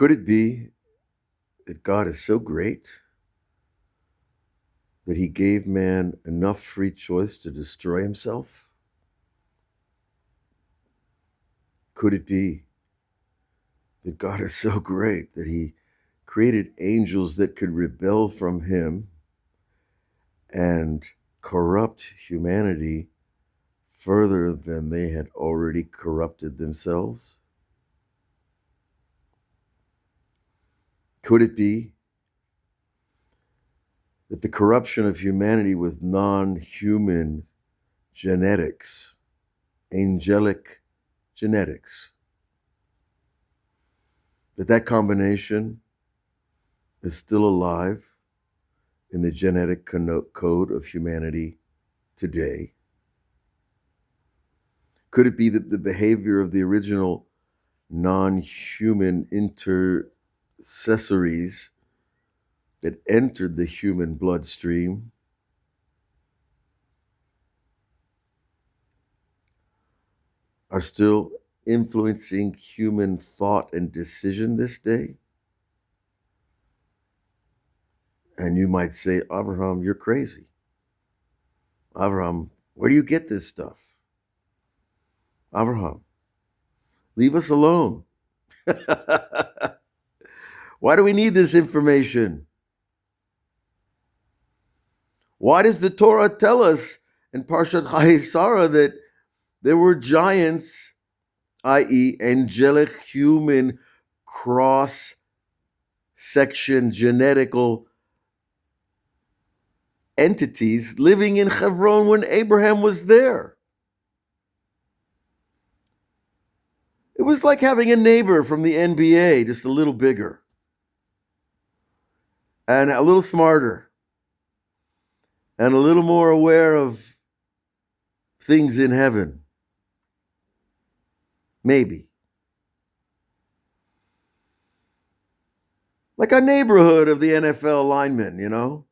Could it be that God is so great that he gave man enough free choice to destroy himself? Could it be that God is so great that he created angels that could rebel from him and corrupt humanity further than they had already corrupted themselves? Could it be that the corruption of humanity with non-human genetics, angelic genetics, that combination is still alive in the genetic code of humanity today? Could it be that the behavior of the original non-human intercessories that entered the human bloodstream are still influencing human thought and decision this day? And you might say, Abraham, you're crazy. Abraham, where do you get this stuff? Abraham, leave us alone. Why do we need this information? Why does the Torah tell us in Parshat Chayei that there were giants, i.e. angelic human cross-section genetical entities living in Hebron when Abraham was there? It was like having a neighbor from the NBA, just a little bigger and a little smarter and a little more aware of things in heaven. Maybe. Like a neighborhood of the NFL linemen, you know?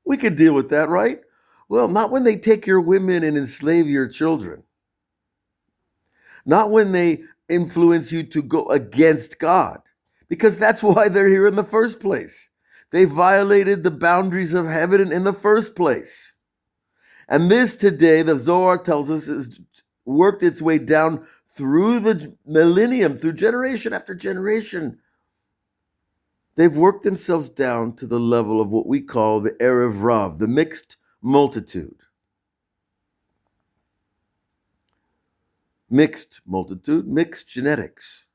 We could deal with that, right? Well, not when they take your women and enslave your children. Not when they influence you to go against God, because that's why they're here in the first place. They violated the boundaries of heaven in the first place. And this today, the Zohar tells us, has worked its way down through the millennium, through generation after generation. They've worked themselves down to the level of what we call the Erev Rav, the mixed multitude. Mixed multitude, mixed genetics,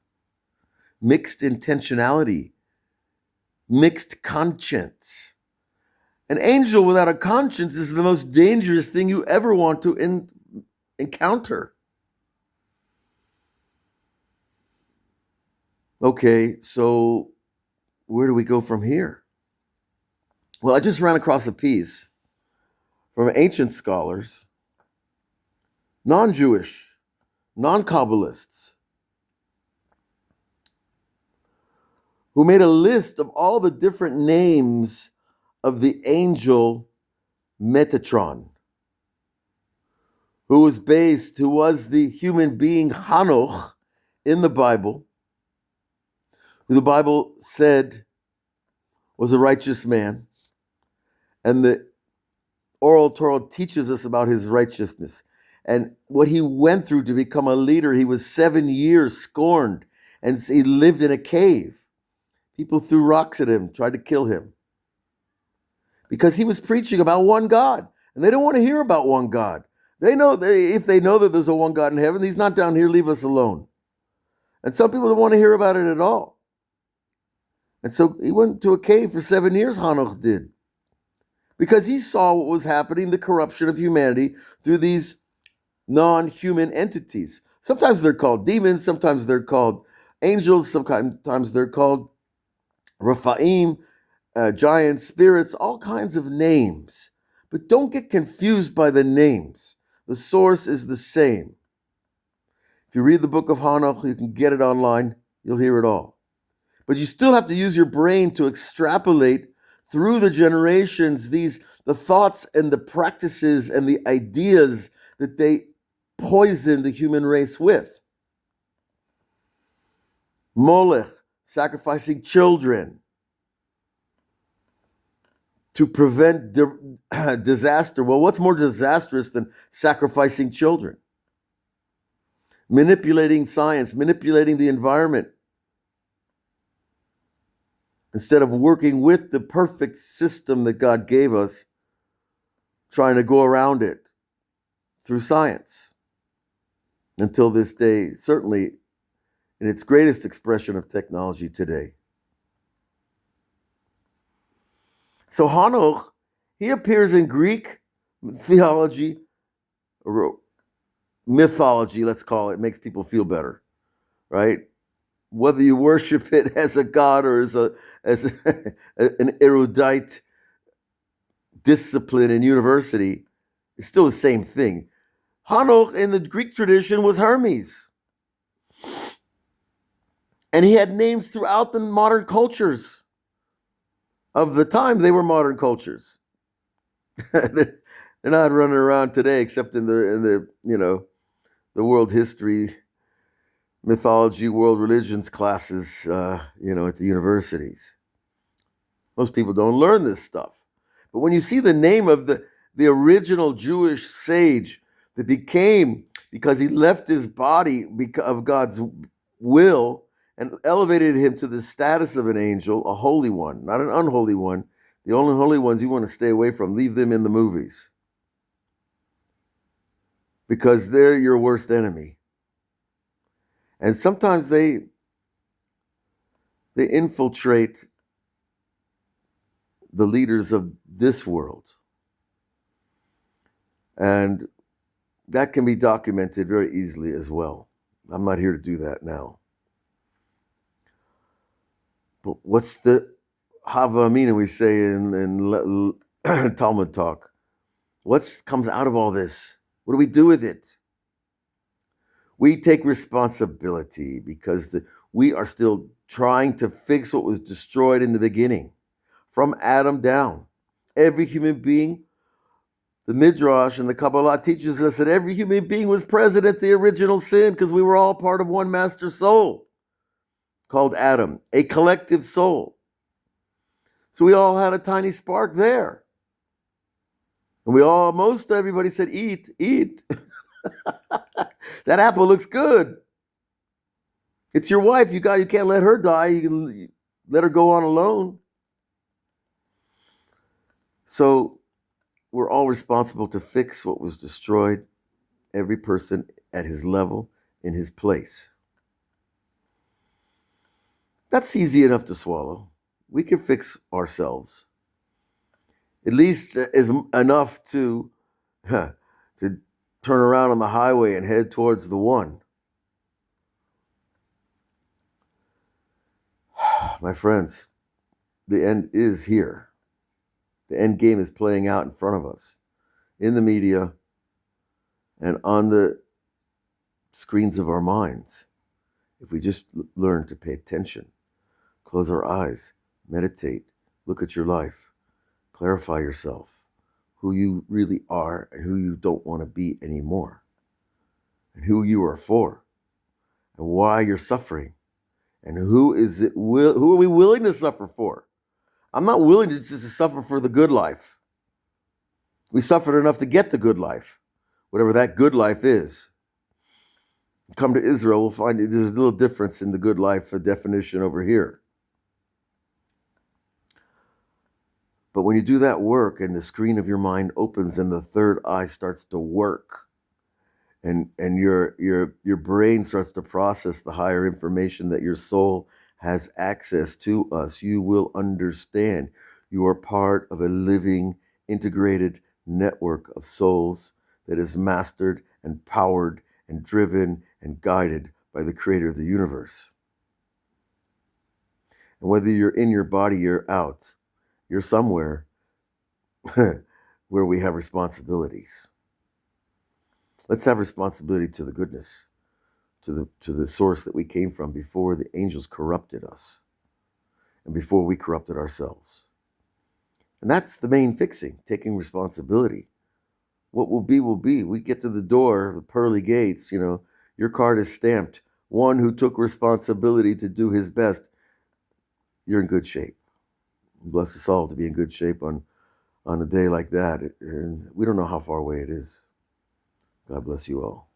mixed intentionality, mixed conscience. An angel without a conscience is the most dangerous thing you ever want to encounter. Okay, so where do we go from here? Well, I just ran across a piece from ancient scholars, non-Jewish, non-Kabbalists, who made a list of all the different names of the angel Metatron, who was the human being Hanoch in the Bible, who the Bible said was a righteous man. And the oral Torah teaches us about his righteousness and what he went through to become a leader. He was 7 years scorned, and he lived in a cave. People threw rocks at him, tried to kill him, because he was preaching about one God, and they don't want to hear about one God. They know if they know that there's a one God in heaven, he's not down here, leave us alone. And some people don't want to hear about it at all. And so he went to a cave for 7 years, Hanoch did, because he saw what was happening, the corruption of humanity through these non-human entities. Sometimes they're called demons, sometimes they're called angels, sometimes they're called Raphaim, giant spirits, all kinds of names. But don't get confused by the names. The source is the same. If you read the book of Hanoch, you can get it online, you'll hear it all. But you still have to use your brain to extrapolate through the generations the thoughts and the practices and the ideas that they poison the human race with. Molech, sacrificing children to prevent disaster. Well, what's more disastrous than sacrificing children? Manipulating science, manipulating the environment, instead of working with the perfect system that God gave us, trying to go around it through science. Until this day, certainly in its greatest expression of technology today. So Hanoch, he appears in Greek theology, or mythology, let's call it. Makes people feel better, right? Whether you worship it as a god or as an erudite discipline in university, it's still the same thing. Hanoch in the Greek tradition was Hermes. And he had names throughout the modern cultures of the time. They were modern cultures. They're not running around today, except in the the world history, mythology, world religions classes, at the universities. Most people don't learn this stuff. But when you see the name of the original Jewish sage that became, because he left his body because of God's will, and elevated him to the status of an angel, a holy one, not an unholy one. The only holy ones you want to stay away from, leave them in the movies, because they're your worst enemy. And sometimes they infiltrate the leaders of this world. And that can be documented very easily as well. I'm not here to do that now. But what's the Hava Amina we say in Talmud talk? What comes out of all this? What do we do with it? We take responsibility, because we are still trying to fix what was destroyed in the beginning, from Adam down. Every human being, the Midrash and the Kabbalah teaches us that every human being was present at the original sin, because we were all part of one master soul called Adam, a collective soul. So we all had a tiny spark there. And most everybody said, eat. That apple looks good. It's your wife. You can't let her die. You can let her go on alone. So we're all responsible to fix what was destroyed, every person at his level, in his place. That's easy enough to swallow. We can fix ourselves. At least is enough to turn around on the highway and head towards the one. My friends, the end is here. The end game is playing out in front of us, in the media and on the screens of our minds. If we just learn to pay attention, close our eyes, meditate, look at your life, clarify yourself, who you really are and who you don't want to be anymore, and who you are for, and why you're suffering, and who are we willing to suffer for? I'm not willing to just suffer for the good life. We suffered enough to get the good life, whatever that good life is. Come to Israel, we'll find there's a little difference in the good life definition over here. But when you do that work and the screen of your mind opens and the third eye starts to work, and your brain starts to process the higher information that your soul has access to us, you will understand you are part of a living, integrated network of souls that is mastered and powered and driven and guided by the creator of the universe. And whether you're in your body, you're out, you're somewhere where we have responsibilities. Let's have responsibility to the goodness, to the source that we came from before the angels corrupted us and before we corrupted ourselves. And that's the main fixing, taking responsibility. What will be, will be. We get to the door, the pearly gates, your card is stamped. One who took responsibility to do his best. you're in good shape. Bless us all to be in good shape on a day like that. And we don't know how far away it is. God bless you all.